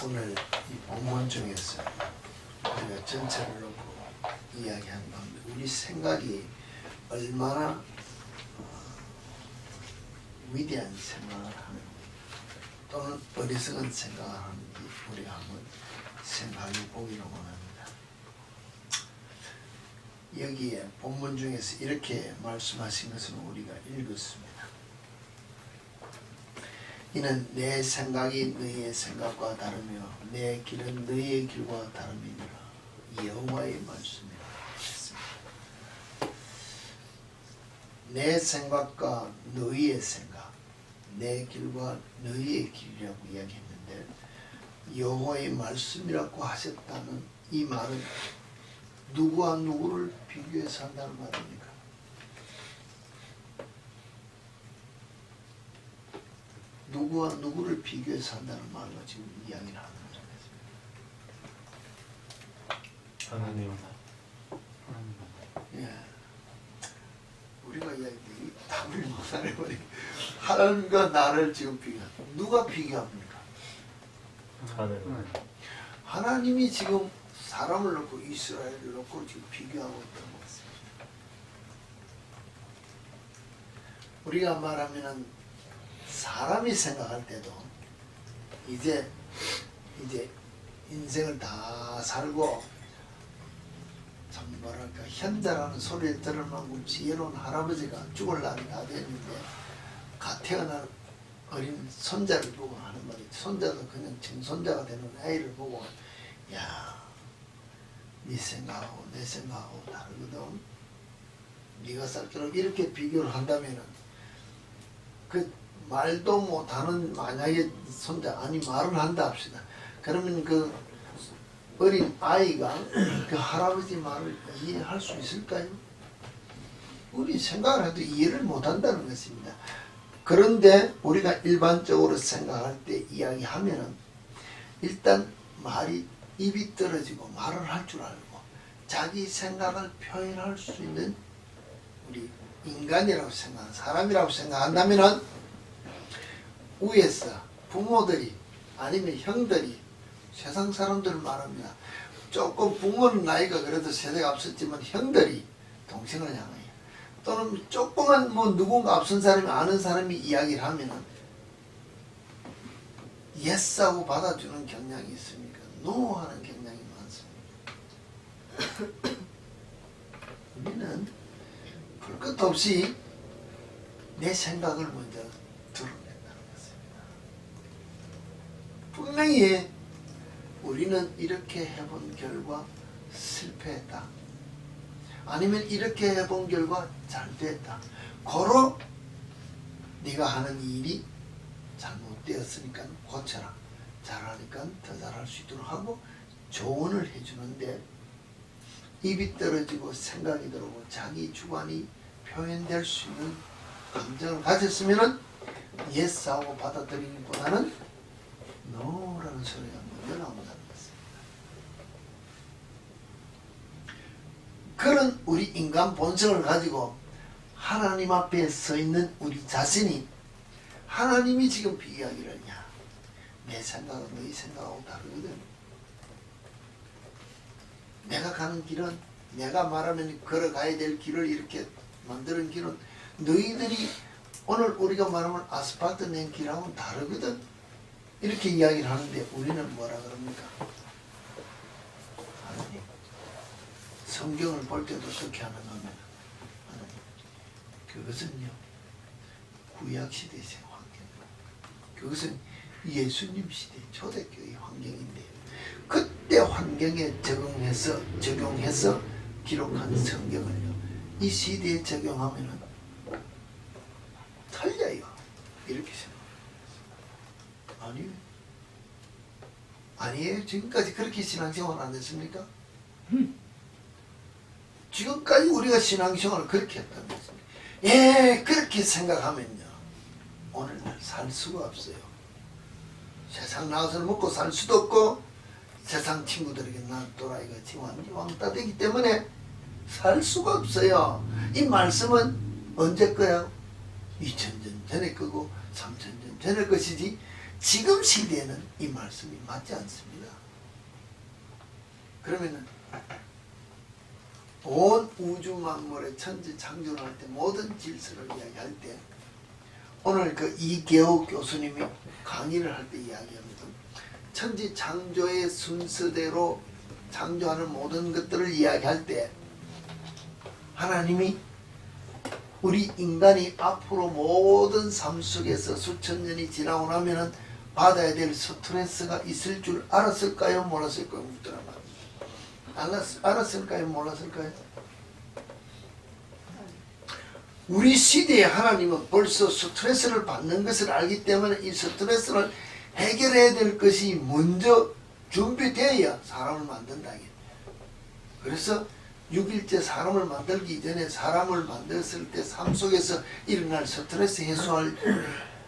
오늘 이 본문 중에서 우리가 전체를 놓고 이야기한 건데 우리 생각이 얼마나 위대한 생각을 하는 또는 어리석은 생각을 하는지 우리가 한번 생각해 보기를 원합니다. 여기에 본문 중에서 이렇게 말씀하신 것을 우리가 읽었습니다. 이는 내 생각이 너희의 생각과 다르며 내 길은 너희의 길과 다름이니라. 여호와의 말씀이라 했습니다. 내 생각과 너희의 생각, 내 길과 너희의 길이라고 이야기했는데 여호와의 말씀이라고 하셨다는 이 말은 누구와 누구를 비교해서 한다는 말입니까? 누구와 누구를 비교해서 한다는 말로 지금 이야기를 하는 거죠. 하나님. 예. 우리가 이야기해 답을 못 알아버리고 하나님과 나를 지금 비교합니다. 누가 비교합니까? 하나님. 하나님이 지금 사람을 놓고 이스라엘을 놓고 지금 비교하고 있다는 것입니다. 우리가 말하면은 사람이 생각할 때도 이제 인생을 다 살고 참 뭐랄까 현자라는 소리를 들을 만큼 지혜로운 할아버지가 죽을 날이 다 됐는데 갓 태어난 어린 손자를 보고 하는 말이 손자도 그냥 증손자가 되는 아이를 보고 야 네 생각하고 내 생각하고 다르거든. 네가 살처럼 이렇게 비교를 한다면은 그 말도 못하는 만약에 손자 아니 말을 한다 합시다. 그러면 그 어린 아이가 그 할아버지 말을 이해할 수 있을까요? 우리 생각을 해도 이해를 못한다는 것입니다. 그런데 우리가 일반적으로 생각할 때 이야기하면은 일단 말이 입이 떨어지고 말을 할 줄 알고 자기 생각을 표현할 수 있는 우리 인간이라고 생각하는 사람이라고 생각한다면은 위에서 부모들이 아니면 형들이 세상 사람들을 말합니다. 조금 부모는 나이가 그래도 세대가 앞섰지만 형들이 동생을 향하여 또는 조금만 뭐 누군가 앞선 사람이 아는 사람이 이야기를 하면은 예스하고 받아주는 경향이 있습니까? 노하는 경향이 많습니다. 우리는 볼 것 없이 내 생각을 먼저 드러낸다는 것입니다. 분명히 우리는 이렇게 해본 결과 실패했다. 아니면 이렇게 해본 결과 잘 됐다. 고로 네가 하는 일이 잘못되었으니까 고쳐라. 잘하니까 더 잘할 수 있도록 하고 조언을 해주는데 입이 떨어지고 생각이 들어오고 자기 주관이 표현될 수 있는 감정을 가졌으면 예스하고 받아들이기보다는 노라는 소리가 먼저 나온다는 것입니다. 그런 우리 인간 본성을 가지고 하나님 앞에 서 있는 우리 자신이 하나님이 지금 비교하기를 야, 내 생각은 너희 생각하고 다르거든. 내가 가는 길은 내가 말하면 걸어가야 될 길을 이렇게 만드는 길은 너희들이 오늘 우리가 말하면 아스팔트 낸 길하고는 다르거든. 이렇게 이야기를 하는데 우리는 뭐라 그럽니까? 하나님 성경을 볼 때도 어떻게 하는가 하면 하나님 그것은요 구약시대의 환경 그것은 예수님 시대 초대교회 환경인데 그때 환경에 적용해서 기록한 성경을요 이 시대에 적용하면은 틀려요. 이렇게 생각합니다. 아니에요. 지금까지 그렇게 신앙생활 안 했습니까? 지금까지 우리가 신앙생활을 그렇게 했다는 것입니다. 예, 그렇게 생각하면요 오늘날 살 수가 없어요. 세상 나가서 먹고 살 수도 없고 세상 친구들에게 난 또라이같이 왕따 되기 때문에 살 수가 없어요. 이 말씀은 언제 거야? 2000년 전에 거고 3000년 전에 것이지 지금 시대에는 이 말씀이 맞지 않습니다. 그러면은 온 우주 만물의 천지 창조를 할 때 모든 질서를 이야기할 때 오늘 그 이계호 교수님이 강의를 할 때 이야기합니다. 천지 창조의 순서대로 창조하는 모든 것들을 이야기할 때 하나님이 우리 인간이 앞으로 모든 삶 속에서 수천 년이 지나고 나면은 받아야 될 스트레스가 있을 줄 알았을까요? 몰랐을까요? 묻더라고요. 알았을까요? 몰랐을까요? 우리 시대에 하나님은 벌써 스트레스를 받는 것을 알기 때문에 이 스트레스를 해결해야 될 것이 먼저 준비되어야 사람을 만든다. 그래서 6일째 사람을 만들기 전에 사람을 만들었을 때 삶 속에서 일어날 스트레스 해소할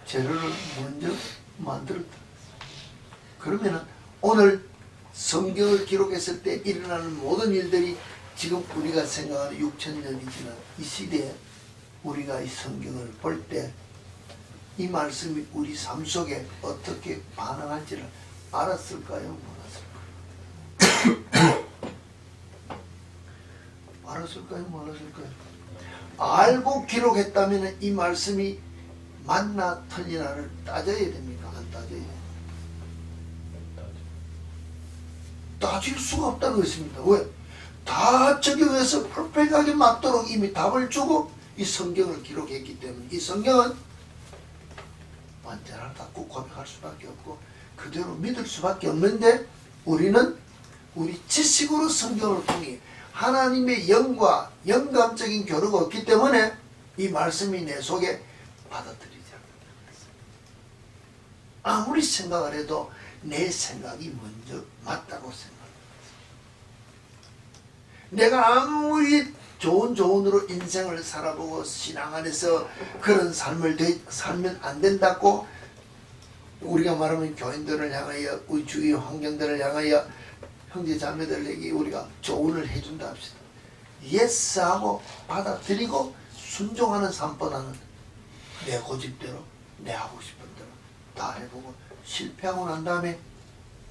재료를 먼저 만들었다. 그러면은 오늘 성경을 기록했을 때 일어나는 모든 일들이 지금 우리가 생각하는 6,000년이 지난 이 시대에 우리가 이 성경을 볼 때 이 말씀이 우리 삶 속에 어떻게 반응할지를 알았을까요? 몰랐을까요? 알았을까요? 몰랐을까요? 알고 기록했다면 이 말씀이 맞나 틀리나를 따져야 됩니까? 안 따져야 돼요? 따질 수가 없다는 것입니다. 왜? 다 적용해서 퍼펙트하게 맞도록 이미 답을 주고 이 성경을 기록했기 때문에 이 성경은 완전하다고 고백할 수밖에 없고 그대로 믿을 수밖에 없는데 우리는 우리 지식으로 성경을 통해 하나님의 영과 영감적인 교류가 없기 때문에 이 말씀이 내 속에 받아들이지 않는다. 아무리 생각을 해도 내 생각이 먼저 맞다고 생각합니다. 내가 아무리 좋은으로 인생을 살아보고 신앙 안에서 그런 삶을 살면 안 된다고 우리가 말하면 교인들을 향하여 우리 주위 환경들을 향하여 형제 자매들에게 우리가 조언을 해준다 합시다. 예스하고 받아들이고 순종하는 삶보다는 내 고집대로 내 하고 싶은 대로 다 해보고 실패하고 난 다음에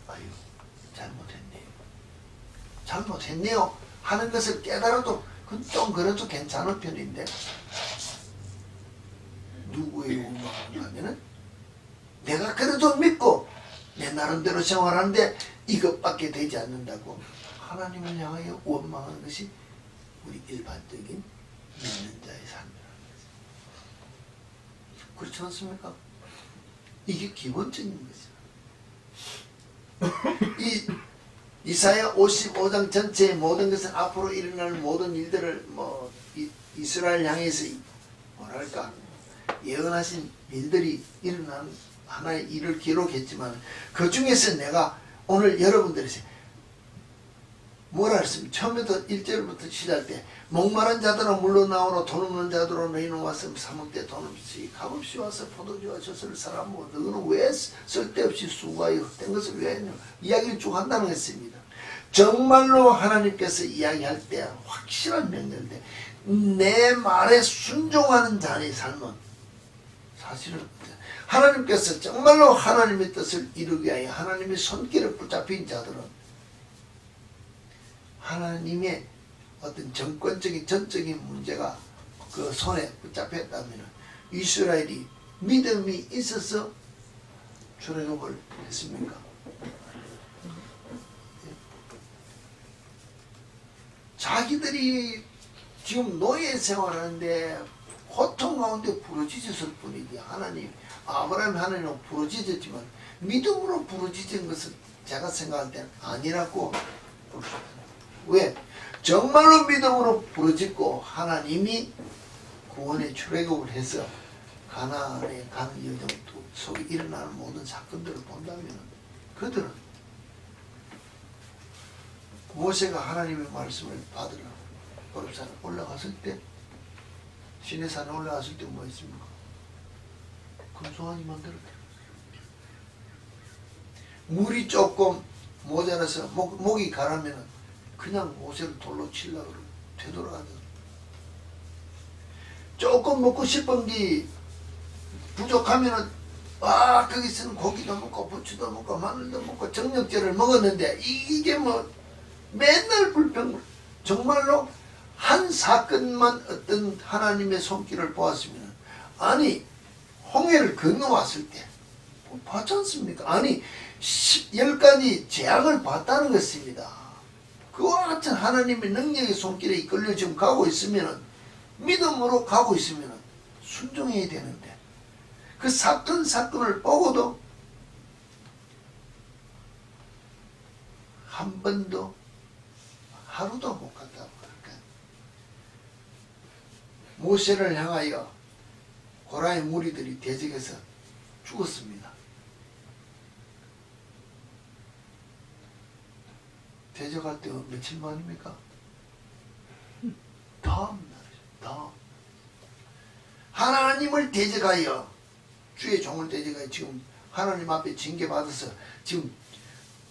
아유 잘못했네요 하는 것을 깨달아도 그건 좀 그래도 괜찮은 편인데 누구의 원망을 하면은 내가 그래도 믿고 내 나름대로 생활하는데 이것밖에 되지 않는다고 하나님을 향하여 원망하는 것이 우리 일반적인 믿는 자의 삶이라는 거죠. 그렇지 않습니까? 이게 기본적인 것이야. 이사야 55장 전체의 모든 것은 앞으로 일어날 모든 일들을 이스라엘 향해서 뭐랄까 예언하신 일들이 일어난 하나의 일을 기록했지만 그 중에서 내가 오늘 여러분들이 뭐라 했습니까? 처음부터 1절부터 시작 때 목마른 자들은 물로 나오노 돈 없는 자들로 너희는 와서 사먹되 돈 없이 값없이 와서 포도주와 젖을 사람고 너희는 왜 쓸데없이 수고하여 헛된 것을 왜 했냐 이야기를 쭉 한다는 것입니다. 정말로 하나님께서 이야기할 때 확실한 명령인데 내 말에 순종하는 자의 삶은 사실은 하나님께서 정말로 하나님의 뜻을 이루기 위하여 하나님의 손길을 붙잡힌 자들은 하나님의 어떤 정권적인 전적인 문제가 그 손에 붙잡혔다면 이스라엘이 믿음이 있어서 출애굽을 했습니까? 자기들이 지금 노예 생활하는데 고통 가운데 부르짖었을 뿐이지 하나님 아브라함 하나님은 부르짖었지만 믿음으로 부르짖은 것은 제가 생각할 때는 아니라고 볼 수 있습니다. 왜? 정말로 믿음으로 부르짖고 하나님이 구원의 출애굽을 해서 가나안에 가는 여정 속에 일어나는 모든 사건들을 본다면 그들은 모세가 하나님의 말씀을 받으러 호렙산에 올라갔을 때 시내산에 올라갔을 때 뭐 했습니까? 금송아지 만들었다. 물이 조금 모자라서 목이 가라면 그냥 모세를 돌로 치려고 되돌아가죠. 조금 먹고 싶은 게 부족하면 거기서는 고기도 먹고 부추도 먹고 마늘도 먹고 정력제를 먹었는데 이게 뭐 맨날 불평. 정말로 한 사건만 어떤 하나님의 손길을 보았으면, 아니 홍해를 건너왔을 때 봤지 않습니까? 아니 10가지 재앙을 봤다는 것입니다. 그와 같은 하나님의 능력의 손길에 이끌려 지금 가고 있으면, 믿음으로 가고 있으면 순종해야 되는데, 그 사건을 보고도 한 번도 하루도 못 갔다고 할까. 모세를 향하여 고라의 무리들이 대적해서 죽었습니다. 대적할 때 며칠 만입니까? 다음 날이죠. 하나님을 대적하여, 주의 종을 대적하여 지금 하나님 앞에 징계받아서 지금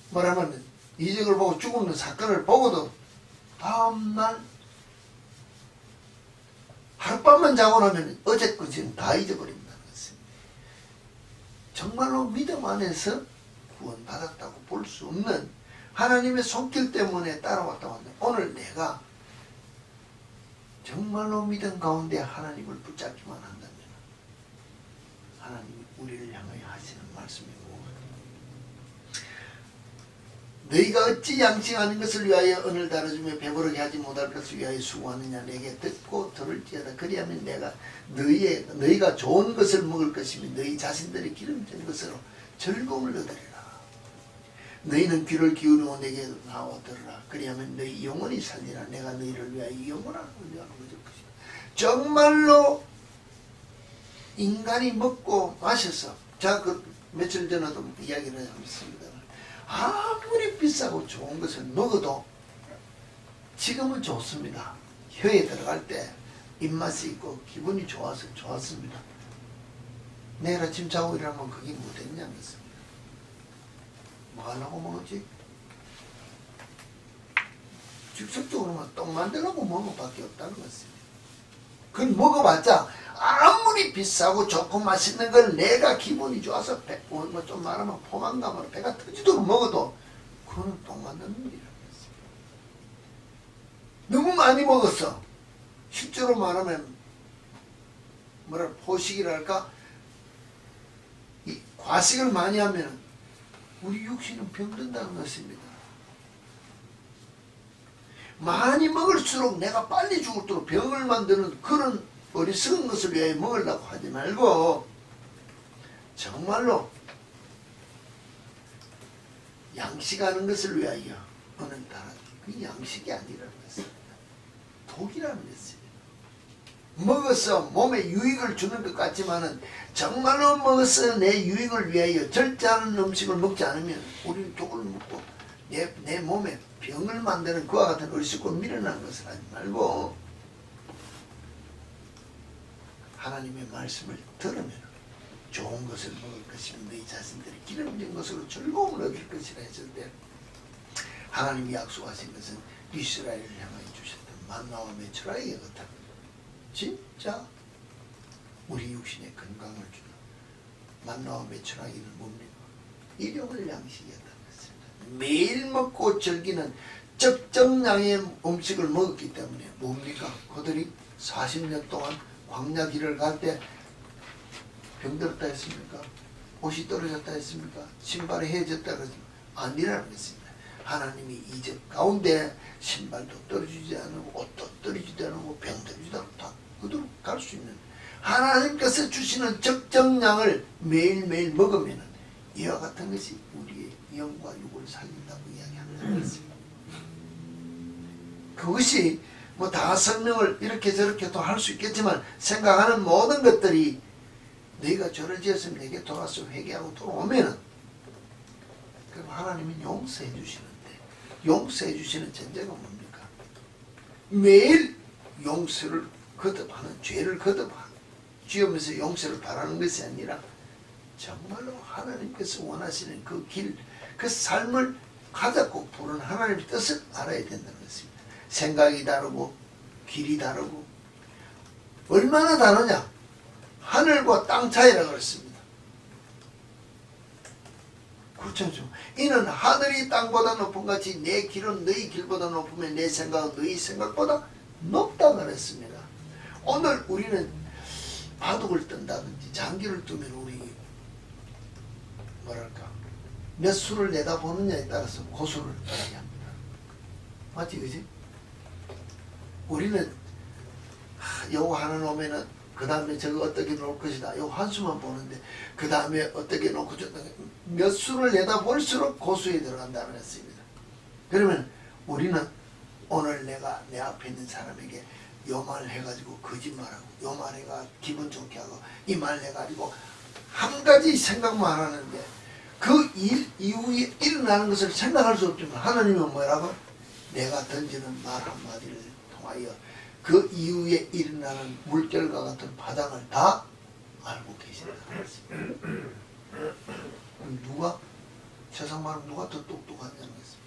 뭐라면 이적을 보고 죽는 사건을 보고도 다음날 하룻밤만 자고 나면 어제 거 지금 다 잊어버린다는 것입니다. 정말로 믿음 안에서 구원받았다고 볼 수 없는 하나님의 손길 때문에 따라왔다고 하는데, 오늘 내가 정말로 믿음 가운데 하나님을 붙잡기만 한다면 하나님이 우리를 향하여 하시는 말씀이 너희가 어찌 양식하는 것을 위하여 은을 다뤄주며 배부르게 하지 못할 것을 위하여 수고하느냐. 내게 듣고 들을지어다. 그리하면 내가 너희가 좋은 것을 먹을 것이며 너희 자신들이 기름진 것으로 즐거움을 얻으리라. 너희는 귀를 기울이고 내게 나와 들으라. 그리하면 너희 영원히 살리라. 내가 너희를 위하여 영원한 훈련을 얻을 것이다. 정말로 인간이 먹고 마셔서, 제가 그 며칠 전에도 이야기를 했습니다. 아무리 비싸고 좋은 것을 먹어도 지금은 좋습니다. 혀에 들어갈 때 입맛이 있고 기분이 좋아서 좋았습니다. 내일 아침 자고 일어나면 그게 뭐 됐냐는 것입니다. 뭐 하려고 먹었지? 직접적으로는 똥 만들려고 먹은 것밖에 없다는 것입니다. 그건 먹어봤자 아무리 비싸고 좋고 맛있는 걸 내가 기분이 좋아서 뭐 좀 말하면 포만감으로 배가 터지도록 먹어도 그거는 똥 만드는 일이라는 것입니다. 너무 많이 먹었어. 실제로 말하면 뭐랄 포식이랄까, 이 과식을 많이 하면 우리 육신은 병든다는 것입니다. 많이 먹을수록 내가 빨리 죽을수록 병을 만드는 그런 어리석은 것을 위해 먹으려고 하지 말고, 정말로 양식하는 것을 위하여 어는 따라. 그 양식이 아니라는 것입니다. 독이라는 것입니다. 먹어서 몸에 유익을 주는 것 같지만은 정말로 먹어서 내 유익을 위하여 절제하는 음식을 먹지 않으면 우리는 독을 먹고 내 몸에 병을 만드는 그와 같은 어리석고 미련한 것을 하지 말고, 하나님의 말씀을 들으면 좋은 것을 먹을 것이며 너희 자신들이 기름진 것으로 즐거움을 얻을 것이라 했을 때, 하나님이 약속하신 것은 이스라엘을 향하여 주셨던 만나와 메추라기와 같다. 진짜 우리 육신에 건강을 주는 만나와 메추라기는 뭡니까? 일용할 양식이었다는 것입니다. 매일 먹고 즐기는 적정량의 음식을 먹었기 때문에 뭡니까? 그들이 40년 동안 광야 길을 갈 때 병들었다 했습니까? 옷이 떨어졌다 했습니까? 신발이 헤어졌다 그랬습니까? 아니라는 것입니다. 하나님이 이적 가운데 신발도 떨어지지 않고 옷도 떨어지지 않고 병들지도 않고 다 그대로 갈 수 있는 하나님께서 주시는 적정량을 매일매일 먹으면 이와 같은 것이 우리의 영과 육을 살린다고 이야기하는 것입니다. 그것이 뭐 다 설명을 이렇게 저렇게 또 할 수 있겠지만, 생각하는 모든 것들이 너희가 죄를 지었으면 내게 돌아서 회개하고 돌아오면은, 그럼 하나님은 용서해 주시는데, 용서해 주시는 전제가 뭡니까? 매일 용서를 거듭하는, 죄를 거듭하는, 지으면서 용서를 바라는 것이 아니라 정말로 하나님께서 원하시는 그 길, 그 삶을 가졌고 부른 하나님의 뜻을 알아야 된다는 것입니다. 생각이 다르고 길이 다르고, 얼마나 다르냐? 하늘과 땅 차이라고 그랬습니다. 그렇죠. 이는 하늘이 땅보다 높은 같이 내 길은 너희 길보다 높으며 내 생각은 너희 생각보다 높다 그랬습니다. 오늘 우리는 바둑을 뜬다든지 장기를 뜨면 우리 뭐랄까 몇 수를 내다보느냐에 따라서 고수를 이야기합니다. 맞지 그지? 우리는 요거 하나 놓으면은 그 다음에 저거 어떻게 놓을 것이다. 요 한 수만 보는데 그 다음에 어떻게 놓고 몇 수를 내다볼수록 고수에 들어간다고 했습니다. 그러면 우리는 오늘 내가 내 앞에 있는 사람에게 요 말 해가지고 거짓말하고 요 말 해가 기분 좋게 하고 이 말 해가지고 한 가지 생각만 하는데 그 일 이후에 일어나는 것을 생각할 수 없지만 하나님은 뭐라고? 내가 던지는 말 한마디를 통하여 그 이후에 일어나는 물결과 같은 파장을 다 알고 계신다. 누가? 세상 말은 누가 더 똑똑하냐는 것입니다.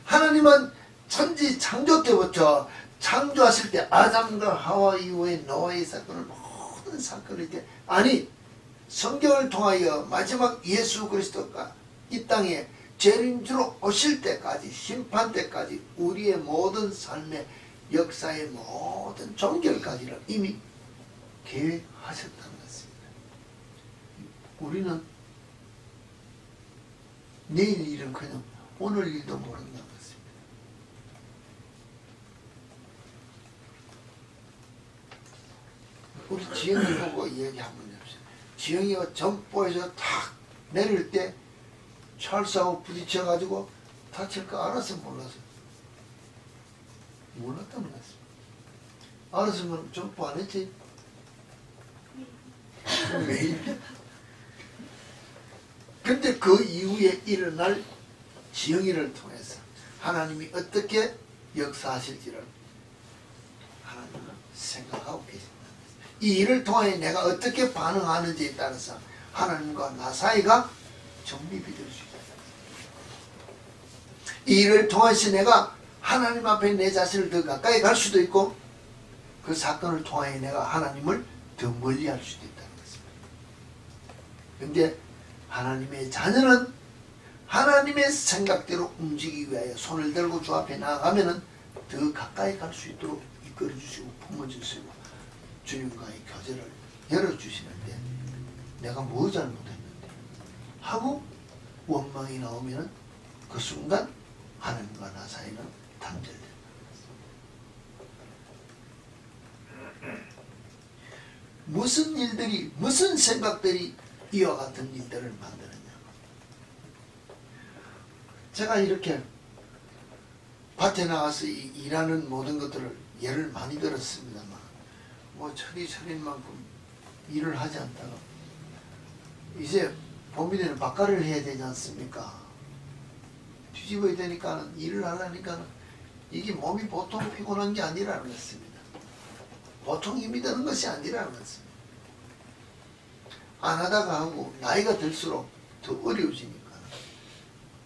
하나님은 천지 창조 때부터 창조하실 때 아담과 하와 이후에 노아의 사건을 모든 사건을 이렇게 아니 성경을 통하여 마지막 예수 그리스도가 이 땅에 재림주로 오실 때까지 심판 때까지 우리의 모든 삶의 역사의 모든 종결까지를 이미 계획하셨다는 것입니다. 우리는 내일 일은 그냥 오늘 일도 모른다는 것입니다. 우리 지영이 보고 이야기 한번 해보세요. 지영이가 점포에서 탁 내릴 때 찰스하고 부딪혀가지고 다칠 거 알았으면 몰랐어요. 몰랐단 말이었어. 알았으면 점프 안 했지. 매일. 근데 그 이후에 일어날 지영이를 통해서 하나님이 어떻게 역사하실지를 하나님은 생각하고 계십니다. 이 일을 통해 내가 어떻게 반응하는지에 따라서 하나님과 나 사이가 정립이 될 수 있다. 이 일을 통해서 내가 하나님 앞에 내 자신을 더 가까이 갈 수도 있고 그 사건을 통해 내가 하나님을 더 멀리 할 수도 있다는 것입니다. 그런데 하나님의 자녀는 하나님의 생각대로 움직이기 위하여 손을 들고 주 앞에 나아가면 더 가까이 갈 수 있도록 이끌어 주시고 품어주시고 주님과의 교제를 열어주시는데 내가 뭐 잘못했는데 하고 원망이 나오면 그 순간 하나님과 나 사이는 단절된다. 무슨 일들이 무슨 생각들이 이와 같은 일들을 만드느냐. 제가 이렇게 밭에 나가서 일하는 모든 것들을 예를 많이 들었습니다만 뭐 철인 만큼 일을 하지 않다가 이제 봄이 되면 밭갈이를 해야 되지 않습니까? 뒤집어야 되니까 일을 하려니까 이게 몸이 보통 피곤한 게 아니라는 것입니다. 보통 힘이 드는 것이 아니라는 것입니다. 안 하다가 하고 나이가 들수록 더 어려워지니까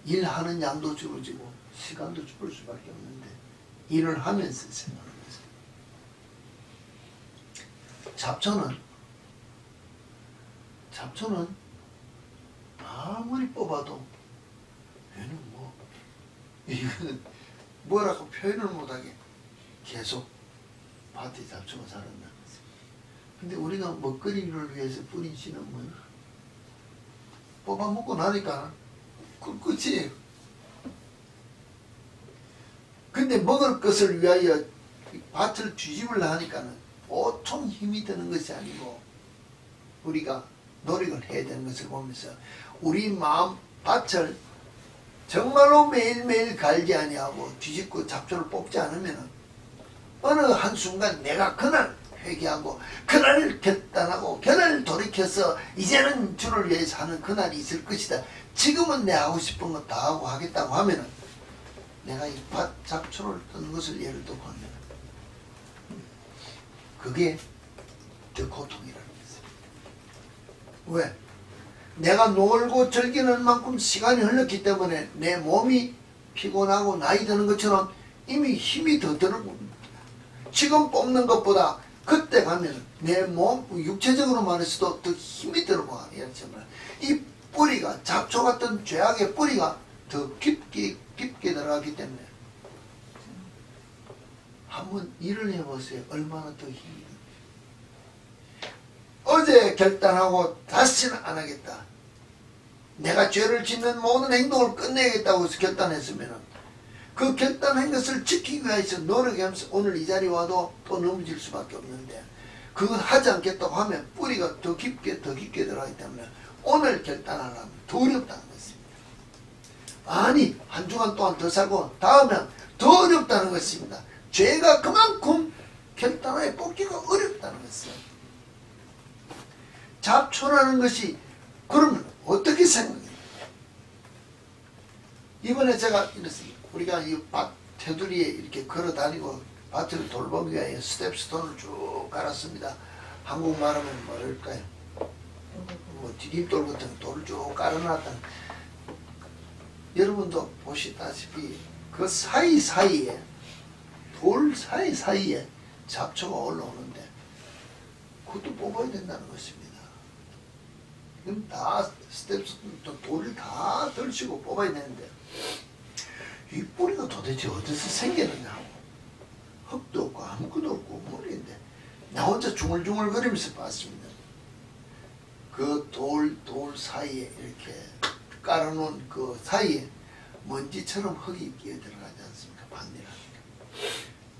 일하는 양도 줄어지고 시간도 줄을 수밖에 없는데 일을 하면서 생각하는 것입니다. 잡초는 아무리 뽑아도 얘는 뭐 이거는 뭐라고 표현을 못하게 계속 밭에 잡초가 자란다는 거지. 근데 우리가 먹거리를 위해서 뿌린 씨는 뭐야? 뽑아먹고 나니까 끝이에요. 근데 먹을 것을 위하여 밭을 뒤집으려 하니까는 보통 힘이 드는 것이 아니고 우리가 노력을 해야 되는 것을 보면서 우리 마음 밭을 정말로 매일매일 갈지 아니하고 뒤집고 잡초를 뽑지 않으면 어느 한순간 내가 그날 회개하고 그날 결단하고 그날 돌이켜서 이제는 주를 위해서 하는 그날이 있을 것이다. 지금은 내 하고 싶은 거 다 하고 하겠다고 하면 내가 이 밭 잡초를 뜯는 것을 예를 들고 하면 그게 더 고통이라는 것입니다. 왜? 내가 놀고 즐기는 만큼 시간이 흘렀기 때문에 내 몸이 피곤하고 나이 드는 것처럼 이미 힘이 더 들고 지금 뽑는 것보다 그때 가면 내 몸 육체적으로 말해서도 더 힘이 들고 이 뿌리가 잡초 같은 죄악의 뿌리가 더 깊게 들어가기 때문에 한번 일을 해보세요. 얼마나 더 힘이 어제 결단하고 다시는 안 하겠다. 내가 죄를 짓는 모든 행동을 끝내야겠다고 해서 결단했으면 그 결단한 것을 지키기 위해서 노력하면서 오늘 이 자리에 와도 또 넘어질 수밖에 없는데 그거 하지 않겠다고 하면 뿌리가 더 깊게 들어가기 때문에 오늘 결단하려면 더 어렵다는 것입니다. 아니 한 주간 동안 더 살고 다음엔 더 어렵다는 것입니다. 죄가 그만큼 결단하에 뽑기가 어렵다는 것이에요. 잡초라는 것이 그러면 어떻게 생각해요? 이번에 제가 이랬습니다. 우리가 이 밭 테두리에 이렇게 걸어 다니고 밭을 돌보기 위해 스텝스톤을 쭉 깔았습니다. 한국말 하면 뭐랄까요? 뭐 디딤돌 같은 돌을 쭉 깔아놨다. 여러분도 보시다시피 그 사이사이에 돌 사이사이에 잡초가 올라오는데 그것도 뽑아야 된다는 것입니다. 그럼 다 스텝스톤 돌을 다 들치고 뽑아야 되는데 이 뿌리가 도대체 어디서 생기느냐? 흙도 없고 아무것도 없고 모르겠는데 나 혼자 중얼중얼거리면서 봤습니다. 그 돌 사이에 이렇게 깔아놓은 그 사이에 먼지처럼 흙이 끼어 들어가지 않습니까? 반이라니까.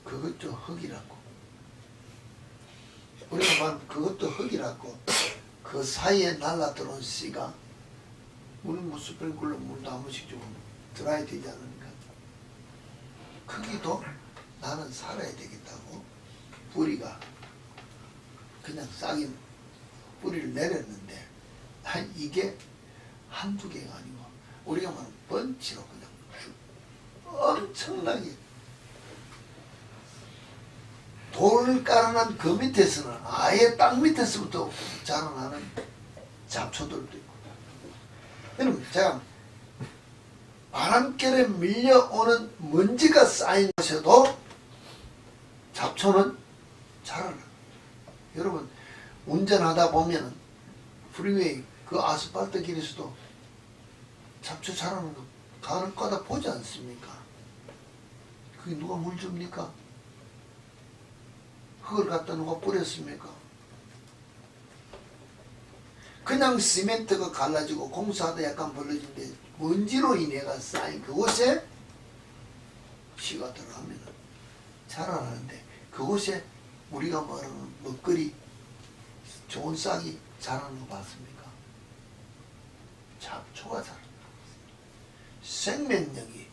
그것도 흙이라고. 우리가 말하면 그것도 흙이라고. 그 사이에 날라 들어온 씨가 우리 뭐 스프링클러 물도 한 번씩 좀 들어야 되지 않습니까? 크기도 나는 살아야 되겠다고 뿌리가 그냥 싹이 뿌리를 내렸는데 이게 한두 개가 아니고 우리가 말하는 번치로 그냥 엄청나게 돌을 깔아놓은 그 밑에서는 아예 땅 밑에서부터 자라나는 잡초들도 있고 여러분 제가 바람결에 밀려오는 먼지가 쌓인 곳에도 잡초는 자라나. 여러분 운전하다 보면 프리웨이 그 아스팔트 길에서도 잡초 자라는 거 가는 거다 보지 않습니까? 그게 누가 물 줍니까? 흙을 갖다 누가 뿌렸습니까? 그냥 시멘트가 갈라지고 공사하다 약간 벌어진데 먼지로 인해가 쌓인 그곳에 씨가 들어가면 자라나는데 그곳에 우리가 말하는 먹거리 좋은 싹이 자라는 거 봤습니까? 잡초가 자라는 거 생명력이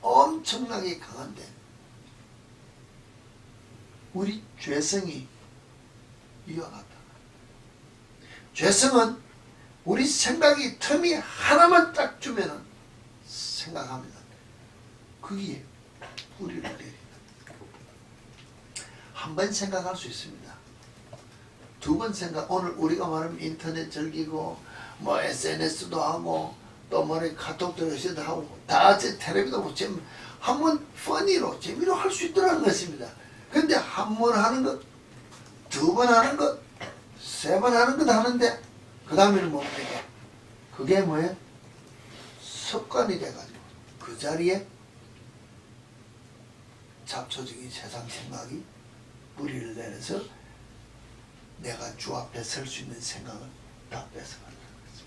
엄청나게 강한데 우리 죄성이 이와 같다. 죄성은 우리 생각이 틈이 하나만 딱 주면은 생각합니다. 거기에 뿌리를 내린다. 한 번 생각할 수 있습니다. 두 번 생각, 오늘 우리가 말하면 인터넷 즐기고 뭐 SNS도 하고 또 뭐래 카톡도 요새도 하고 다 텔레비도 보고 지금 한 번 퍼니로 재미로 할 수 있더라는 것입니다. 근데 한 번 하는 것, 두 번 하는 것, 세 번 하는 것 하는데 그 다음에는 뭡니까? 그게 뭐예요? 습관이 돼가지고 그 자리에 잡초적인 세상 생각이 뿌리를 내려서 내가 주 앞에 설 수 있는 생각을 다 뺏어간다는 거죠.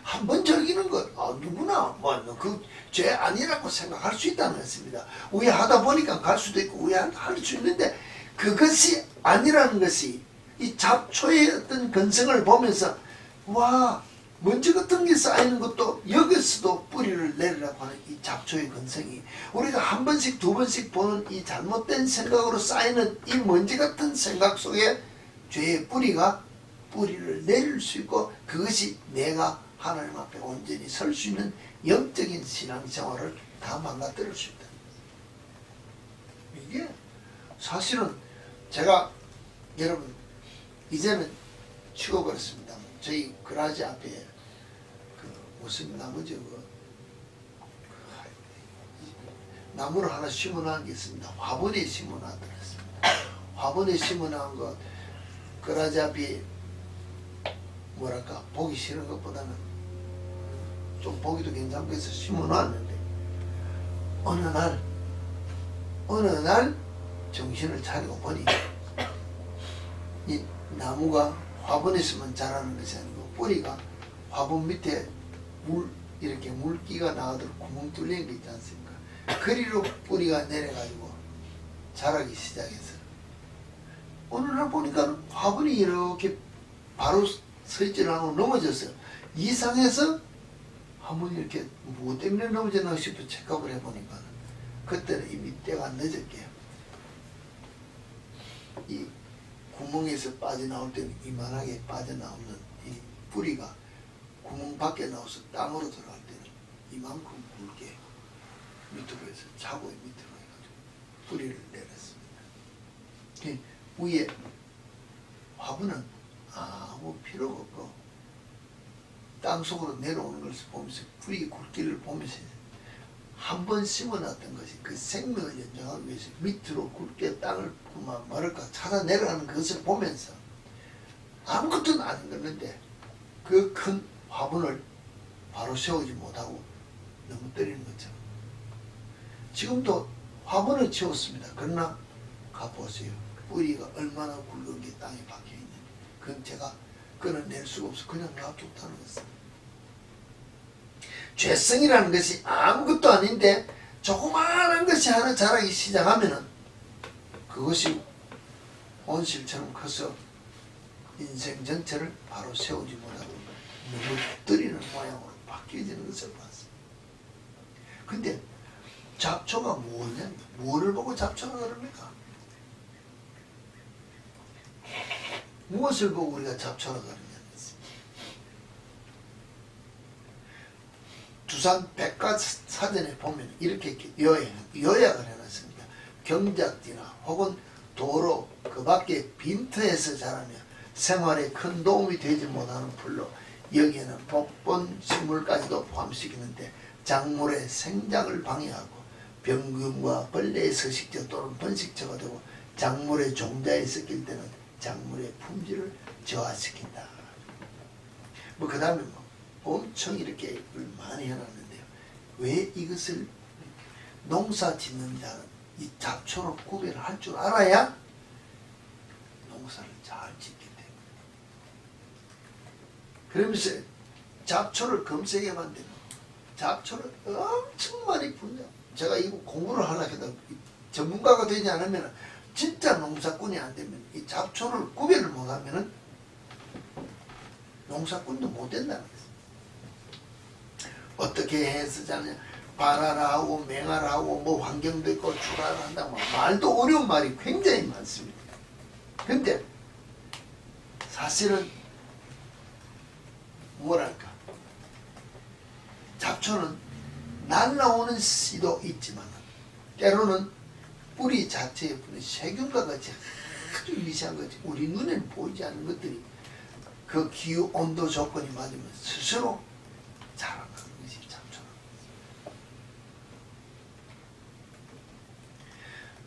한 번 즐기는 것, 누구나 뭐 그 죄 아니라고 생각할 수 있다는 것입니다. 우회하다 보니까 갈 수도 있고 우회할 수 있는데 그것이 아니라는 것이 이 잡초의 어떤 근성을 보면서 와 먼지 같은 게 쌓이는 것도 여기서도 뿌리를 내리라고 하는 이 잡초의 근성이 우리가 한 번씩 두 번씩 보는 이 잘못된 생각으로 쌓이는 이 먼지 같은 생각 속에 죄의 뿌리가 뿌리를 내릴 수 있고 그것이 내가 하나님 앞에 온전히 설 수 있는 영적인 신앙생활을 다 망가뜨릴 수 있다. 이게 사실은 제가 여러분 이제는 치워버렸습니다. 저희 그라지 앞에 그 무슨 나무죠? 나무를 하나 심어놓은 게 있습니다. 화분에 심어놨더랬습니다. 화분에 심어놓은 거 그라지 앞에 뭐랄까 보기 싫은 것보다는 좀 보기도 괜찮고 해서 심어놨는데 어느 날 정신을 차리고 보니 이 나무가 화분에 있으면 자라는 것이 아니고 뿌리가 화분 밑에 이렇게 물기가 나오도록 구멍 뚫린 게 있지 않습니까? 그리로 뿌리가 내려가지고 자라기 시작해서 어느 날 보니까 화분이 이렇게 바로 서 있지는 않고 넘어졌어요. 이상해서 한번 이렇게 무엇 때문에 넘어졌나 싶어 체크업을 해보니까 그때는 이미 때가 늦었게요. 이 구멍에서 빠져나올 때는 이만하게 빠져나오는 이 뿌리가 구멍 밖에 나와서 땅으로 들어갈 때는 이만큼 굵게 밑으로 해서 차고의 밑으로 해가지고 뿌리를 내렸습니다. 위에 화분은 아무 필요가 없고 땅속으로 내려오는 것을 보면서 뿌리 굵기를 보면서 한 번 심어놨던 것이 그 생명을 연장하기 위해서 밑으로 굵게 땅을 뭐랄까 찾아 내려가는 것을 보면서 아무것도 아닌 건데 그 큰 화분을 바로 세우지 못하고 넘어뜨리는 것처럼 지금도 화분을 채웠습니다. 그러나 가보세요. 뿌리가 얼마나 굵은 게 땅에 박혀있는지 그건 제가 끊어낼 수가 없어 그냥 놔뒀다는 것입니다. 죄성이라는 것이 아무것도 아닌데 조그마한 것이 하나 자라기 시작하면은 그것이 온실처럼 커서 인생 전체를 바로 세우지 못하고 넘어뜨리는 모양으로 바뀌어지는 것을 봤습니다. 근데 잡초가 뭐냐? 뭐를 보고 잡초가 그럽니까? 무엇을 보고 우리가 잡초가 그러냐는 것입니다. 두산 백과사전에 보면 이렇게 요약을 해놨습니다. 경작지나 혹은 도로 그 밖에 빈터에서 자라며 생활에 큰 도움이 되지 못하는 풀로 여기에는 복본 식물까지도 포함시키는데 작물의 생장을 방해하고 병균과 벌레의 서식처 또는 번식처가 되고 작물의 종자에 섞일 때는 작물의 품질을 저하시킨다. 그 다음에 엄청 이렇게 많이 해놨는데요. 왜 이것을 농사 짓는 자는 이 잡초로 구별을 할 줄 알아야 농사를 잘 짓기 때문에. 그러면서 잡초를 검색해만 되면 잡초를 엄청 많이 분야. 제가 이거 공부를 하려고 해도 전문가가 되지 않으면 진짜 농사꾼이 안 되면 이 잡초를 구별을 못하면은 농사꾼도 못 된다는 거예요. 어떻게 해서 자냐? 발화라 하고 맹화라 하고 뭐 환경도 있고 출하를 한다고 말도 어려운 말이 굉장히 많습니다. 근데 사실은 뭐랄까 잡초는 날라오는 씨도 있지만 때로는 뿌리 자체에 뿌리 세균과 같이 아주 미세한 것이 우리 눈에는 보이지 않는 것들이 그 기후 온도 조건이 맞으면 스스로 자라나는 것이 잡초라는 것입니다.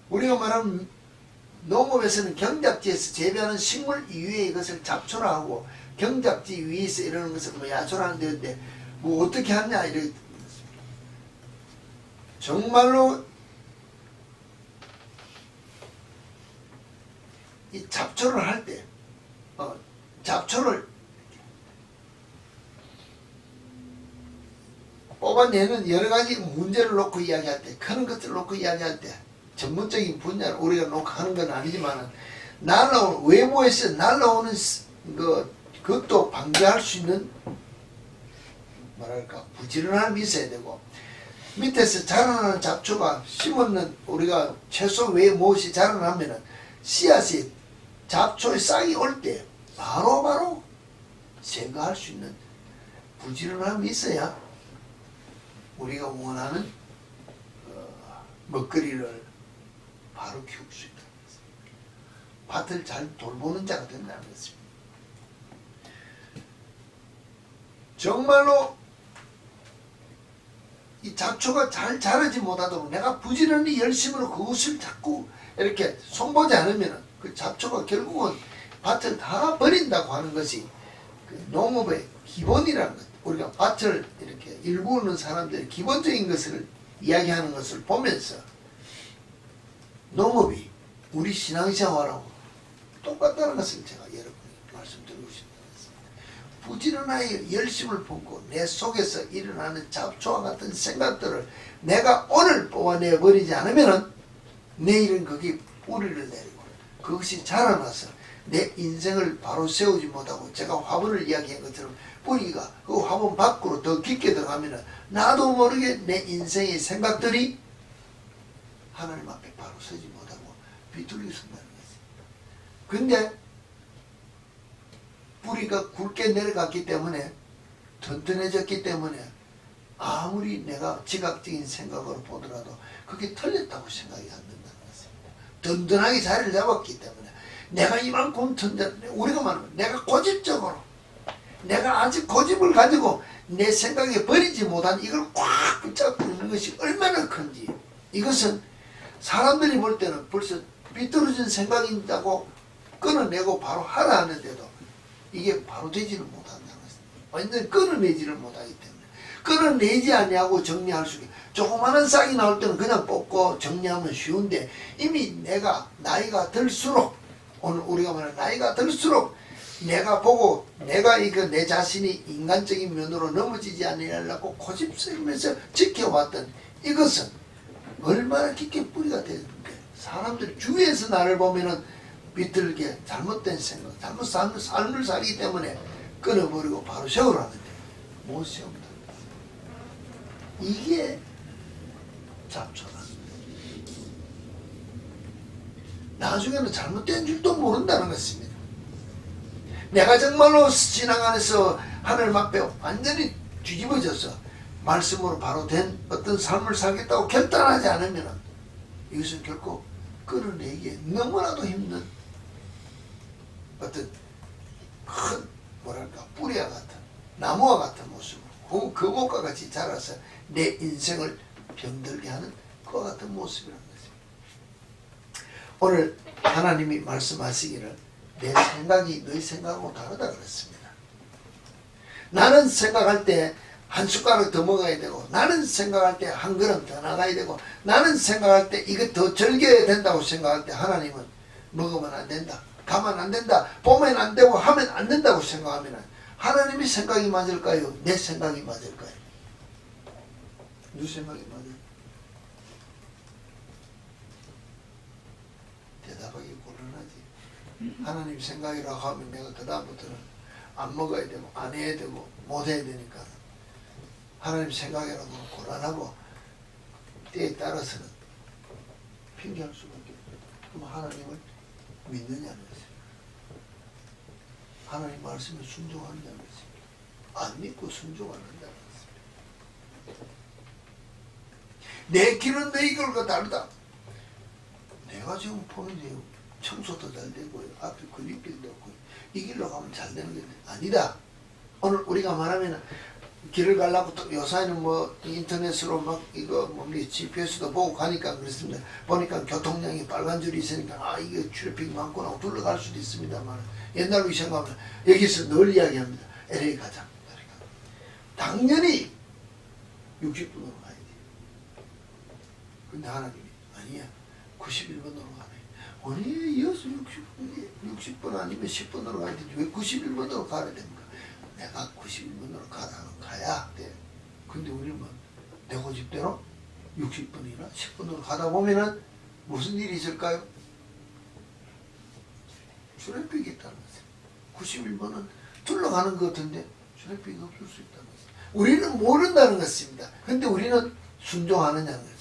우리가 말하는 농업에서는 경작지에서 재배하는 식물 이외의 것을 잡초라 하고 경작지 위에서 이러는 것을 뭐 야초라는 데인데 뭐 어떻게 하냐 이래 정말로 이 잡초를 할 때 잡초를 뽑아내는 여러 가지 문제를 놓고 이야기할 때 그런 것들을 놓고 이야기할 때 전문적인 분야를 우리가 놓고 하는 건 아니지만 날라오는 외부에서 날라오는 그것도 방지할 수 있는 뭐랄까 부지런함이 있어야 되고 밑에서 자라나는 잡초가 심었는 우리가 채소 외에 무엇이 자라나면은 씨앗이 잡초의 싹이 올 때 바로바로 생각할 수 있는 부지런함이 있어야 우리가 원하는 먹거리를 바로 키울 수 있다는 것입니다. 밭을 잘 돌보는 자가 된다는 것입니다. 정말로 이 잡초가 잘 자라지 못하도록 내가 부지런히 열심으로 그것을 자꾸 이렇게 손보지 않으면 그 잡초가 결국은 밭을 다 버린다고 하는 것이 그 농업의 기본이라는 것, 우리가 밭을 이렇게 일구는 사람들의 기본적인 것을 이야기하는 것을 보면서 농업이 우리 신앙생활하고 똑같다는 것을 제가 여러분에게 말씀드리고 싶습니다. 부지런하게 열심을 품고 내 속에서 일어나는 잡초와 같은 생각들을 내가 오늘 뽑아내 버리지 않으면 내일은 거기에 뿌리를 내리고 그것이 자라나서 내 인생을 바로 세우지 못하고 제가 화분을 이야기한 것처럼 뿌리가 그 화분 밖으로 더 깊게 들어가면 나도 모르게 내 인생의 생각들이 하나님 앞에 바로 서지 못하고 비뚤게 선다는 거지. 근데 뿌리가 굵게 내려갔기 때문에 튼튼해졌기 때문에 아무리 내가 지각적인 생각으로 보더라도 그게 틀렸다고 생각이 안 된다는 것입니다. 든든하게 자리를 잡았기 때문에 내가 이만큼 든든, 우리가 말하면 내가 고집적으로 내가 아직 고집을 가지고 내 생각에 버리지 못한 이걸 꽉 붙잡고 있는 것이 얼마나 큰지, 이것은 사람들이 볼 때는 벌써 비뚤어진 생각이 있다고 끊어내고 바로 하라 하는데도 이게 바로 되지는 못한다는 것입니다. 완전히 끊어내지를 못하기 때문에 끊어내지 아니하고 정리할 수 있게 조그마한 싹이 나올 때는 그냥 뽑고 정리하면 쉬운데 이미 내가 나이가 들수록, 오늘 우리가 말하는 나이가 들수록 내가 보고 내가 이거 내 자신이 인간적인 면으로 넘어지지 않으려고 고집스러면서 지켜왔던 이것은 얼마나 깊게 뿌리가 되는데 사람들 주위에서 나를 보면은 비틀게 잘못된 생각, 잘못 삶을 살기 때문에 끊어버리고 바로 세우라는데 못 세운다. 이게 잡초다. 나중에는 잘못된 줄도 모른다는 것입니다. 내가 정말로 지나가면서 하늘 앞에 완전히 뒤집어져서 말씀으로 바로 된 어떤 삶을 살겠다고 결단하지 않으면 이것은 결코 끌어내기에 너무나도 힘든 어떤 큰 뭐랄까 뿌리와 같은 나무와 같은 모습으로 그것과 같이 자라서 내 인생을 병들게 하는 그와 같은 모습이라는 것입니다. 오늘 하나님이 말씀하시기를 내 생각이 너희 생각하고 다르다 그랬습니다. 나는 생각할 때 한 숟가락 더 먹어야 되고, 나는 생각할 때 한 걸음 더 나가야 되고, 나는 생각할 때 이거 더 즐겨야 된다고 생각할 때 하나님은 먹으면 안 된다, 가면 안 된다, 보면 안 되고 하면 안 된다고 생각하면 하나님의 생각이 맞을까요? 내 생각이 맞을까요? 누구 생각이 맞아요? 대답하기 곤란하지. 하나님 생각이라고 하면 내가 그 다음부터는 안 먹어야 되고 안 해야 되고 못 해야 되니까 하나님 생각이라고 곤란하고 때에 따라서는 핑계할 수밖에 없어요. 그럼 하나님을 믿느냐는 것입니다. 하나님 말씀에 순종한다는 것입니다. 안 믿고 순종 안 한다는 것입니다. 내 길은 너희 길과 다르다. 내가 지금 보는 게 청소도 잘 되고 앞에 걸림길도 없고 이 길로 가면 잘 되는 게 아니다. 오늘 우리가 말하면 길을 가려고 또 요새는 뭐 인터넷으로 막 이거 뭡니까 GPS도 보고 가니까 그렇습니다. 보니까 교통량이 빨간 줄이 있으니까 아 이게 트래픽 많구나 둘러갈 수도 있습니다만 옛날로 생각하면 여기서 늘 이야기합니다. LA 가자. 당연히 60분으로 가야 돼. 근데 하나님이 아니야 91분으로 가네. 아니 이어서 60분 아니면 10분으로 가야 되지 왜 91분으로 가야 됩니까? 내가 91분으로 가야 돼. 근데 우리는 뭐 내 고집대로 60분이나 10분으로 가다 보면은 무슨 일이 있을까요? 트래픽이 있다는 거죠. 91분은 둘러가는 것 같은데 트래픽이 없을 수 있다는 거죠. 우리는 모른다는 것입니다. 근데 우리는 순종하느냐는 거죠.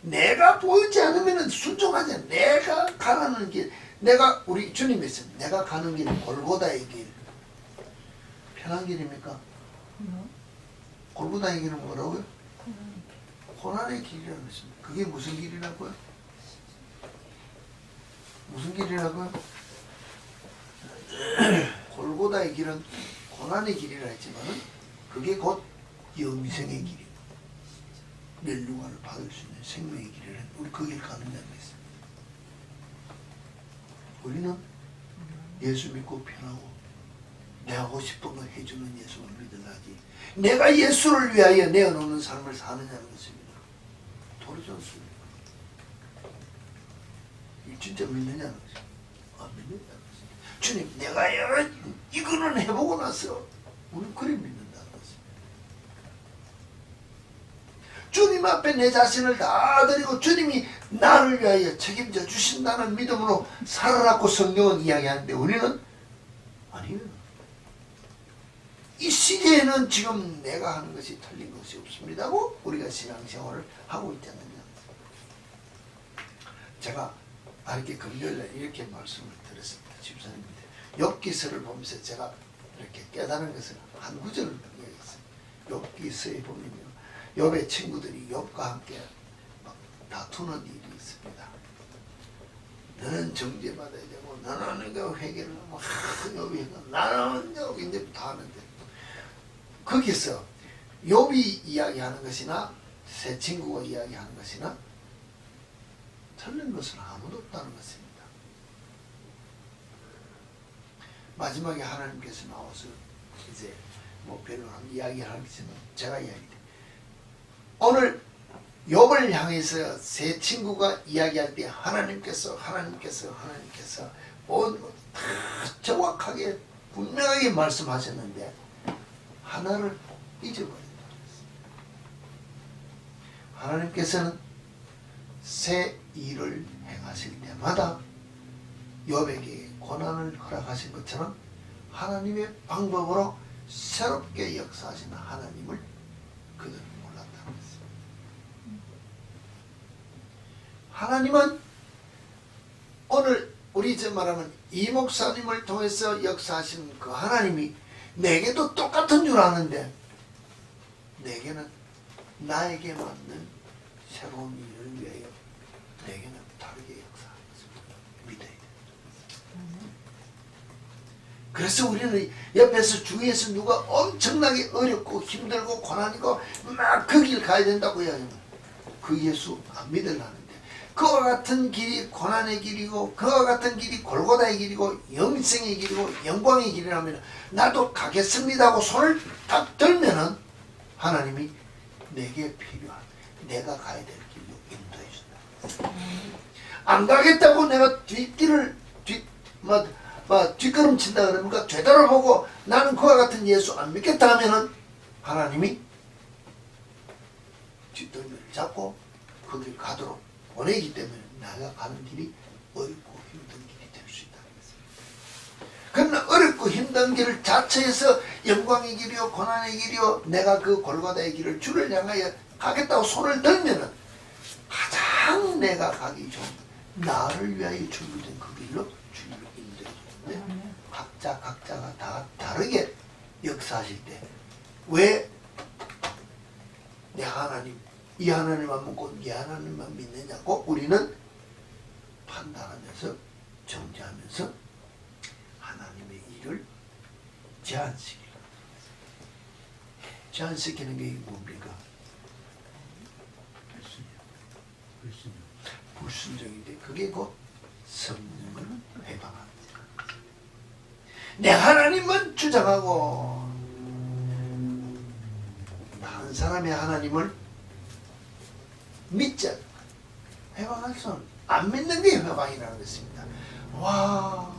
내가 보이지 않으면 순종하지 않아. 내가 가라는 길, 내가 우리 주님이 있습니다. 내가 가는 길은 골고다의 길. 편한 길입니까? 골고다의 길은 뭐라고요? 고난의 길이라는 것입니다. 그게 무슨 길이라고요? 무슨 길이라고요? 골고다의 길은 고난의 길이라 했지만 그게 곧 영생의 길이고 멸류관을 받을 수 있는 생명의 길이라는 우리 그 길 가는 데가 있습니다. 우리는 예수 믿고 편하고 내가 하고 싶은 거 해주는 예수를 믿으려지 내가 예수를 위하여 내어놓는 삶을 사느냐는 것입니다. 도리지 않습니다. 진짜 믿느냐는 것입니다. 안 믿느냐는 것입니다. 주님 내가 이거는 해보고 나서 우리는 그리 믿는다는 것입니다. 주님 앞에 내 자신을 다 드리고 주님이 나를 위하여 책임져 주신다는 믿음으로 살아라고 성경은 이야기하는데 우리는 아니에요. 이 시대에는 지금 내가 하는 것이 틀린 것이 없습니다고 우리가 신앙생활을 하고 있지 않느냐. 제가 이렇게 금요일에 이렇게 말씀을 드렸습니다. 집사님한테 욥기서를 보면서 제가 이렇게 깨달은 것을 한 구절을 얘기했어요. 욥기서에 보면요, 욥의 친구들이 욥과 함께 막 다투는 일이 있습니다. 너는 정죄받아야 되고 너는 그 회개를 하고 욥이 나는 여기 이제 다 하는데 거기서 욥이 이야기하는 것이나 새 친구가 이야기하는 것이나 틀린 것은 아무도 없다는 것입니다. 마지막에 하나님께서 나와서 이제 뭐 별로 이야기를 하겠지만 제가 이야기해. 오늘 욥을 향해서 새 친구가 이야기할 때 하나님께서 다 정확하게 분명하게 말씀하셨는데 하나를 잊어버린다. 하나님께서는 새 일을 행하실 때마다 욥에게 고난을 허락하신 것처럼 하나님의 방법으로 새롭게 역사하시는 하나님을 그들은 몰랐다는 것입니다. 하나님은 오늘 우리 저 말하면 이 목사님을 통해서 역사하시는 그 하나님이 내게도 똑같은 줄 아는데 내게는 나에게 맞는 새로운 일을 위하여 내게는 다르게 역사하는 것을 믿어야 돼요. 그래서 우리는 옆에서 주위에서 누가 엄청나게 어렵고 힘들고 고난이고 막 그 길 가야 된다고 해야지만 그 예수 안 믿으려는데 그와 같은 길이 고난의 길이고 그와 같은 길이 골고다의 길이고 영생의 길이고 영광의 길이라면 나도 가겠습니다 하고 손을 딱 들면은 하나님이 내게 필요한 내가 가야 될 길로 인도해 준다. 안 가겠다고 내가 뒷길을 뒷걸음 친다 그러니까 되돌아보고 나는 그와 같은 예수 안 믿겠다 하면은 하나님이 뒷덜미를 잡고 그 길 가도록 보내기 때문에 내가 가는 길이 어렵고 힘든 길이 될 수 있다는 것입니다. 그러나 어렵고 힘든 길 자체에서 영광의 길이요 고난의 길이요 내가 그 골고다의 길을 주를 향하여 가겠다고 손을 들면은 가장 내가 가기 좋은 나를 위하여 준비된 그 길로 주님을 인도해 주는데 각자가 다 다르게 역사하실 때 왜 내 하나님 이 하나님만 믿고 이 하나님만 믿느냐고 우리는 판단하면서 정죄하면서 하나님의 일을 제한시키는 게 뭡니까? 불순종인데 그게 곧 성령을 회방합니다. 내 하나님은 주장하고 다른 사람의 하나님을 믿지 않는 회방할 수는 안 믿는 게 회방이라는 것입니다. 와,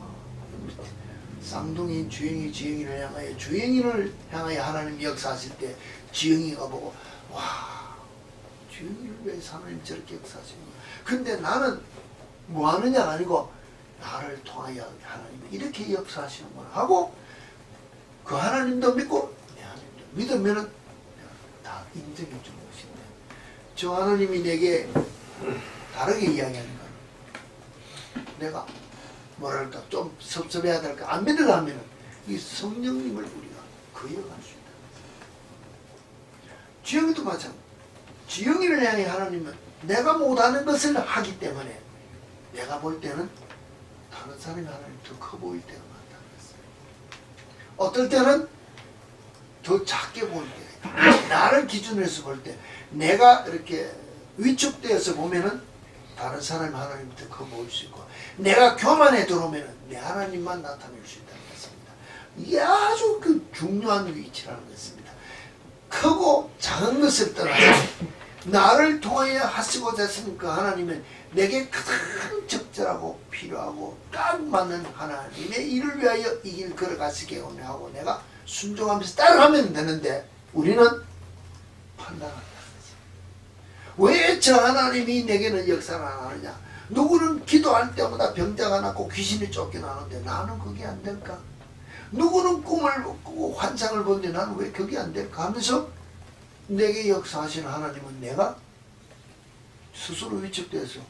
쌍둥이 주영이 지영이를 향하여 주영이를 향하여 하나님 역사하실 때 지영이가 보고 와, 주영이를 위해서 하나님 저렇게 역사하시는 거야. 근데 나는 뭐 하느냐가 아니고 나를 통하여 하나님 이렇게 역사하시는구나 하고 그 하나님도 믿고 내 하나님도 믿으면은 다 인정해 주는 것인데 저 하나님이 내게 다르게 이야기하는 거는 내가 뭐랄까 좀 섭섭해야 될까 안 믿으려 하면은 이 성령님을 우리가 거역할 수 있다. 지영이도 마찬가지. 지영이를 향해 하나님은 내가 못하는 것을 하기 때문에 내가 볼 때는 다른 사람이 하나님 더 커 보일 때가 많다는 것을. 어떨 때는 더 작게 보일 때 나를 기준으로 해서 볼 때 내가 이렇게 위축되어서 보면은 다른 사람이 하나님부터 거부할 수 있고 내가 교만에 들어오면 내 하나님만 나타낼 수 있다는 것입니다. 이게 아주 그 중요한 위치라는 것입니다. 크고 작은 것을 떠나서 나를 통하여 하시고자 하시는 그 하나님은 내게 가장 적절하고 필요하고 딱 맞는 하나님의 일을 위하여 이 길 걸어가시게 원하고 내가 순종하면서 따라가면 되는데 우리는 판단한다는 거지. 왜 저 하나님이 내게는 역사를 안 하느냐? 누구는 기도할 때마다 병자가 낫고 귀신이 쫓겨나는데 나는 그게 안 될까? 누구는 꿈을 꾸고 환상을 보는데 나는 왜 그게 안 될까? 하면서 내게 역사하시는 하나님은 내가 스스로 위축돼서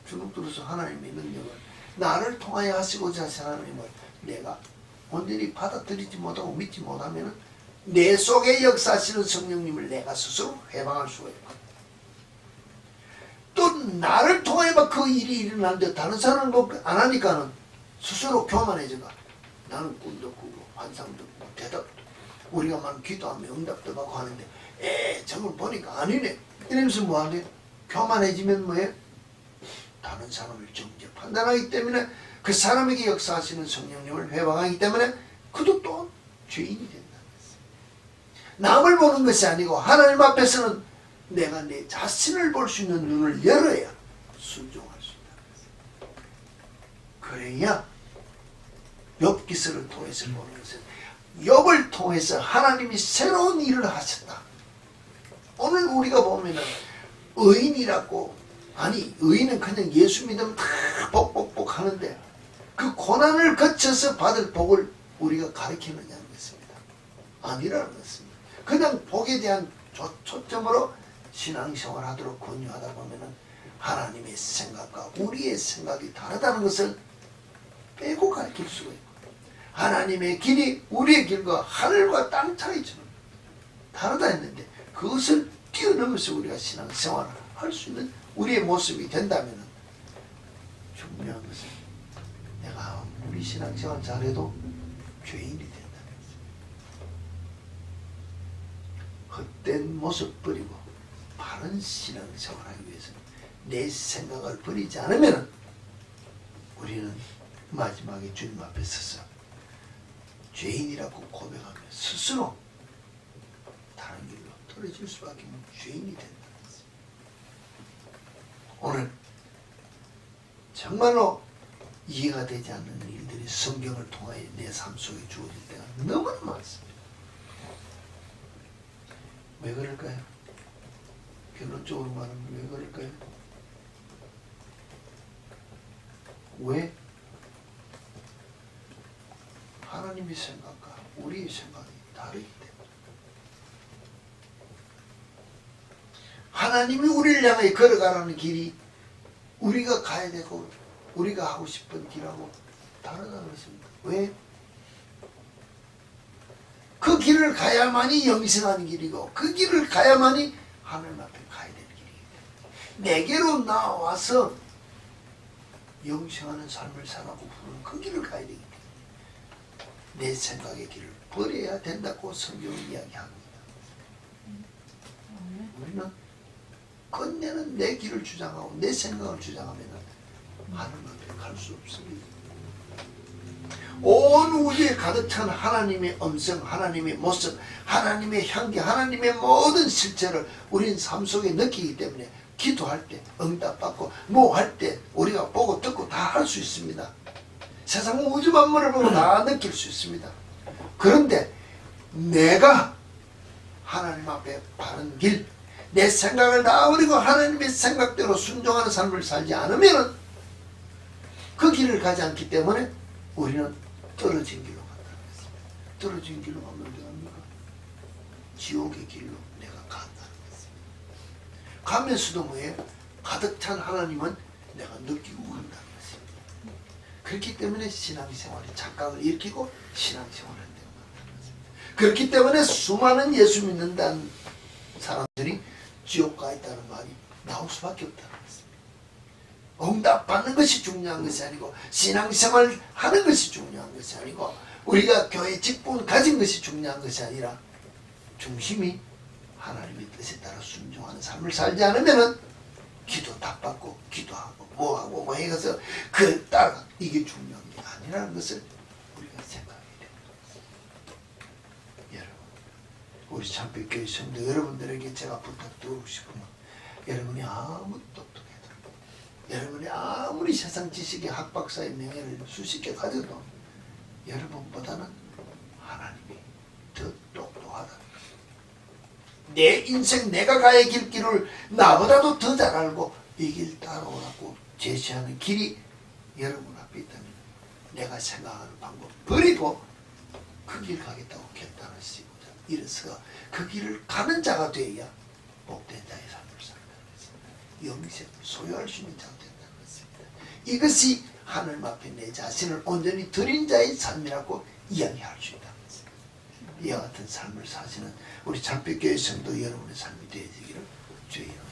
주눅들어서 하나님의 능력을 나를 통하여 하시고자 하신 하나님을 내가 온전히 받아들이지 못하고 믿지 못하면 내 속에 역사하시는 성령님을 내가 스스로 해방할 수가 있고 또 나를 통하여 그 일이 일어나는데 다른 사람은 안 하니까는 스스로 교만해져가 나는 꿈도 꾸고 환상도 꾸고 대답도 우리가 막 기도하면 응답도 받고 하는데 저걸 보니까 아니네 이러면서 뭐하네 교만해지면 뭐해 다른 사람을 정죄 판단하기 때문에 그 사람에게 역사하시는 성령님을 회방하기 때문에 그도 또 죄인이 된다는 것입니다. 남을 보는 것이 아니고 하나님 앞에서는 내가 내 자신을 볼 수 있는 눈을 열어야 순종할 수 있다는 것입니다. 그래야 욥기서를 통해서 보는 것은 욥을 통해서 하나님이 새로운 일을 하셨다. 오늘 우리가 보면은 의인이라고 아니 의인은 그냥 예수 믿으면 다 복복복 하는데 그 고난을 거쳐서 받을 복을 우리가 가르치느냐는 것입니다. 아니라는 것입니다. 그냥 복에 대한 초점으로 신앙생활 하도록 권유하다 보면은 하나님의 생각과 우리의 생각이 다르다는 것을 빼고 가르칠 수가 있고 하나님의 길이 우리의 길과 하늘과 땅 차이처럼 다르다 했는데 그것을 뛰어넘어서 우리가 신앙생활을 할 수 있는 우리의 모습이 된다면 중요한 것은 내가 우리 신앙생활 잘해도 죄인이 된다는 것입니다. 헛된 모습 버리고 바른 신앙생활하기 위해서는 내 생각을 버리지 않으면 우리는 마지막에 주님 앞에 서서 죄인이라고 고백하며 스스로 다른 길로 떨어질 수밖에 없는 죄인이 된다는 것입니다. 오늘 정말로 이해가 되지 않는 일들이 성경을 통하여 내 삶 속에 주어질 때가 너무나 많습니다. 왜 그럴까요? 결론적으로 말하면 왜 그럴까요? 왜? 하나님의 생각과 우리의 생각이 다르기 때문에 하나님이 우리를 향해 걸어가라는 길이 우리가 가야 되고 우리가 하고 싶은 길하고 다르다는 것입니다. 왜? 그 길을 가야만이 영생하는 길이고 그 길을 가야만이 하나님 앞에 가야 되는 길이기 때문에 내게로 나와서 영생하는 삶을 살라고 부르는 그 길을 가야 되기 때문에 내 생각의 길을 버려야 된다고 성경은 이야기합니다. 우리는 끝내는 내 길을 주장하고 내 생각을 주장하면 하나님 앞에 갈 수 없습니다. 온 우주에 가득 찬 하나님의 음성, 하나님의 모습, 하나님의 향기, 하나님의 모든 실체를 우리는 삶 속에 느끼기 때문에 기도할 때 응답받고 뭐 할 때 우리가 보고 듣고 다 할 수 있습니다. 세상 우주 만물을 보고 다 느낄 수 있습니다. 그런데 내가 하나님 앞에 바른 길, 내 생각을 다 버리고 하나님의 생각대로 순종하는 삶을 살지 않으면 그 길을 가지 않기 때문에 우리는 떨어진 길로 간다는 것입니다. 떨어진 길로 가면 어디 갑니까? 지옥의 길로 내가 간다는 것입니다. 가면서도 뭐예요? 가득 찬 하나님은 내가 느끼고 간다는 것입니다. 그렇기 때문에 신앙생활이 착각을 일으키고 신앙생활을 한다는 것입니다. 그렇기 때문에 수많은 예수 믿는다는 사람들이 지옥 가 있다는 말이 나올 수밖에 없다는 것입니다. 응답받는 것이 중요한 것이 아니고 신앙생활 하는 것이 중요한 것이 아니고 우리가 교회 직분 가진 것이 중요한 것이 아니라 중심이 하나님의 뜻에 따라 순종하는 삶을 살지 않으면 기도 답받고 기도하고 뭐하고 뭐 해서 그 딱 이게 중요한 게 아니라는 것을 우리가 생각해야 돼요. 여러분, 우리 참빛교회 성도 여러분들에게 제가 부탁드리고 싶은 건 여러분이 아무리 똑똑해도 여러분이 아무리 세상 지식의 학박사의 명예를 수십 개 가져도 여러분보다는 하나님이 더 똑똑하다. 내 인생 내가 가야 길 길을 나보다도 더 잘 알고 이 길 따라오라고 제시하는 길이 여러분 앞에 있다면 내가 생각하는 방법 버리고 그 길 가겠다고 결단하시고자 일어서 그 길을 가는 자가 되어야 복된 자의 삶을 산다는 것입니다. 영생을 소유할 수 있는 자가 된다는 것입니다. 이것이 하나님 앞에 내 자신을 온전히 드린 자의 삶이라고 이야기할 수 있다는 것입니다. 이와 같은 삶을 사시는 우리 참빛교회 성도 여러분의 삶이 되어지기를 주의 이름으로